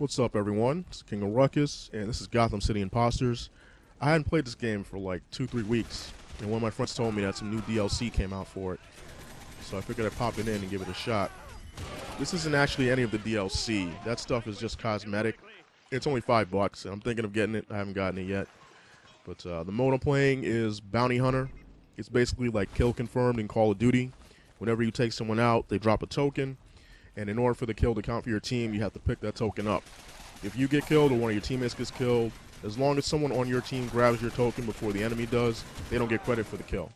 What's up, everyone? It's TheKingOfRuckus, and this is Gotham City Imposters. I hadn't played this game for like 2-3 weeks, and one of my friends told me that some new DLC came out for it. So I figured I'd pop it in and give it a shot. This isn't actually any of the DLC. That stuff is just cosmetic. It's only $5, and I'm thinking of getting it. I haven't gotten it yet. But the mode I'm playing is Bounty Hunter. It's basically like Kill Confirmed in Call of Duty. Whenever you take someone out, they drop a token. And in order for the kill to count for your team, you have to pick that token up. If you get killed or one of your teammates gets killed, as long as someone on your team grabs your token before the enemy does, they don't get credit for the kill.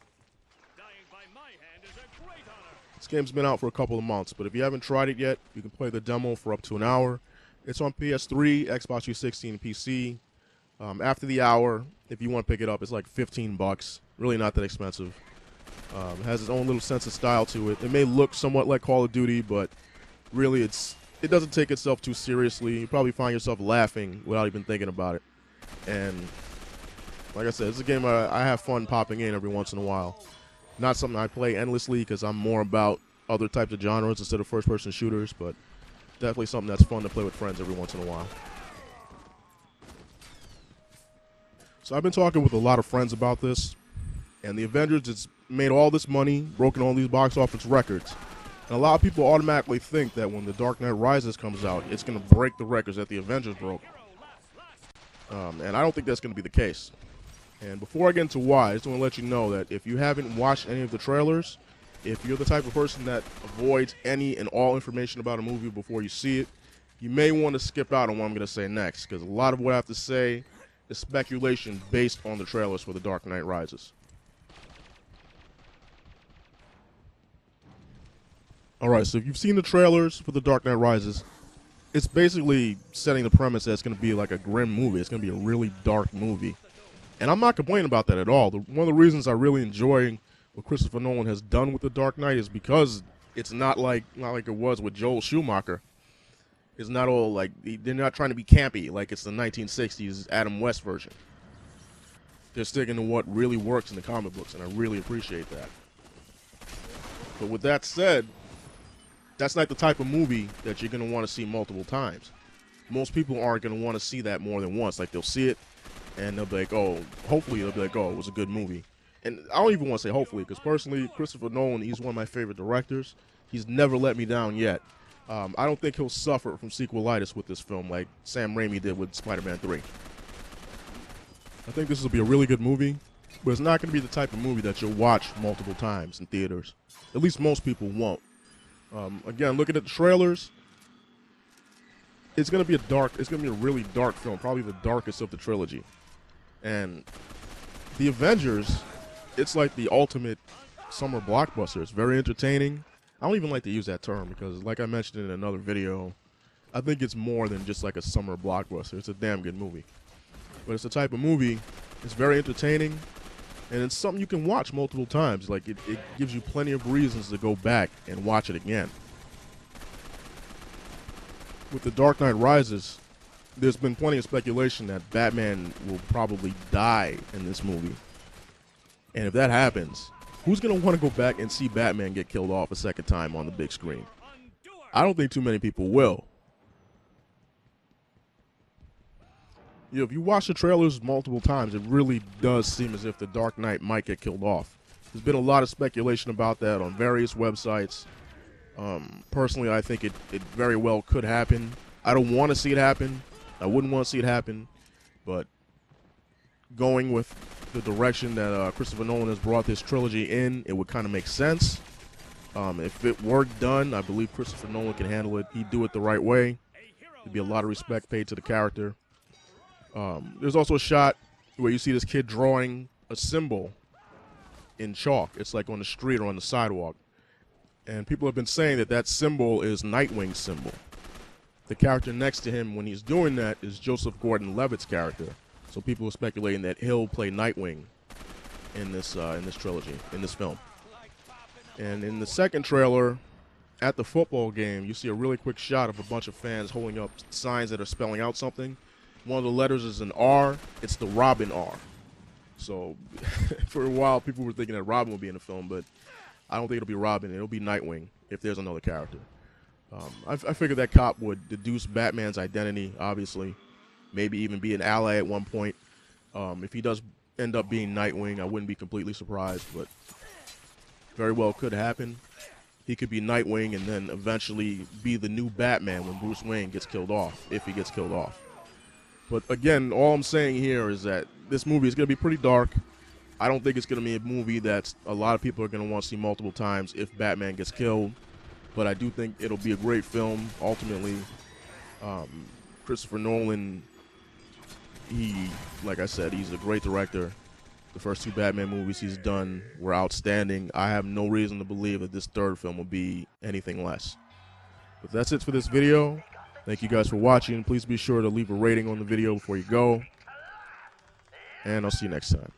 This game's been out for a couple of months, but if you haven't tried it yet, you can play the demo for up to an hour. It's on PS3, Xbox 360, and PC. After the hour, if you want to pick it up, it's like $15. Really not that expensive. It has its own little sense of style to it. It may look somewhat like Call of Duty, but really it doesn't take itself too seriously. You probably find yourself laughing without even thinking about it. And like I said, it's a game I have fun popping in every once in a while. Not something I play endlessly because I'm more about other types of genres instead of first-person shooters, but definitely something that's fun to play with friends every once in a while. So I've been talking with a lot of friends about this, and the Avengers has made all this money, broken all these box office records. And a lot of people automatically think that when The Dark Knight Rises comes out, it's going to break the records that the Avengers broke. And I don't think that's going to be the case. And before I get into why, I just want to let you know that if you haven't watched any of the trailers, if you're the type of person that avoids any and all information about a movie before you see it, you may want to skip out on what I'm going to say next, because a lot of what I have to say is speculation based on the trailers for The Dark Knight Rises. Alright, so if you've seen the trailers for The Dark Knight Rises, it's basically setting the premise that it's going to be like a grim movie. It's going to be a really dark movie. And I'm not complaining about that at all. One of the reasons I really enjoy what Christopher Nolan has done with The Dark Knight is because it's not like it was with Joel Schumacher. It's not all like, they're not trying to be campy like it's the 1960s Adam West version. They're sticking to what really works in the comic books, and I really appreciate that. But with that said, that's not the type of movie that you're going to want to see multiple times. Most people aren't going to want to see that more than once. Like, they'll see it, and they'll be like, oh, hopefully they'll be like, oh, it was a good movie. And I don't even want to say hopefully, because personally, Christopher Nolan, he's one of my favorite directors. He's never let me down yet. I don't think he'll suffer from sequelitis with this film like Sam Raimi did with Spider-Man 3. I think this will be a really good movie, but it's not going to be the type of movie that you'll watch multiple times in theaters. At least most people won't. Again, looking at the trailers, it's going to be a really dark film, probably the darkest of the trilogy. And the Avengers, it's like the ultimate summer blockbuster. It's very entertaining. I don't even like to use that term because, like I mentioned in another video, I think it's more than just like a summer blockbuster. It's a damn good movie. But it's the type of movie, it's very entertaining, and it's something you can watch multiple times. Like, it gives you plenty of reasons to go back and watch it again. With The Dark Knight Rises, there's been plenty of speculation that Batman will probably die in this movie. And if that happens, who's going to want to go back and see Batman get killed off a second time on the big screen? I don't think too many people will. You know, if you watch the trailers multiple times, it really does seem as if the Dark Knight might get killed off. There's been a lot of speculation about that on various websites. Personally, I think it very well could happen. I don't want to see it happen. I wouldn't want to see it happen. But going with the direction that Christopher Nolan has brought this trilogy in, it would kind of make sense. If it were done, I believe Christopher Nolan can handle it. He'd do it the right way. There'd be a lot of respect paid to the character. There's also a shot where you see this kid drawing a symbol in chalk. It's like on the street or on the sidewalk. And people have been saying that that symbol is Nightwing's symbol. The character next to him when he's doing that is Joseph Gordon-Levitt's character. So people are speculating that he'll play Nightwing in this trilogy, in this film. And in the second trailer, at the football game, you see a really quick shot of a bunch of fans holding up signs that are spelling out something. One of the letters is an R. It's the Robin R. So for a while, people were thinking that Robin would be in the film, but I don't think it'll be Robin. It'll be Nightwing if there's another character. I figured that cop would deduce Batman's identity, obviously, maybe even be an ally at one point. If he does end up being Nightwing, I wouldn't be completely surprised, but very well could happen. He could be Nightwing and then eventually be the new Batman when Bruce Wayne gets killed off, if he gets killed off. But again, all I'm saying here is that this movie is going to be pretty dark. I don't think it's going to be a movie that a lot of people are going to want to see multiple times if Batman gets killed. But I do think it'll be a great film, ultimately. Christopher Nolan, like I said, he's a great director. The first 2 Batman movies he's done were outstanding. I have no reason to believe that this third film will be anything less. But that's it for this video. Thank you guys for watching. Please be sure to leave a rating on the video before you go. And I'll see you next time.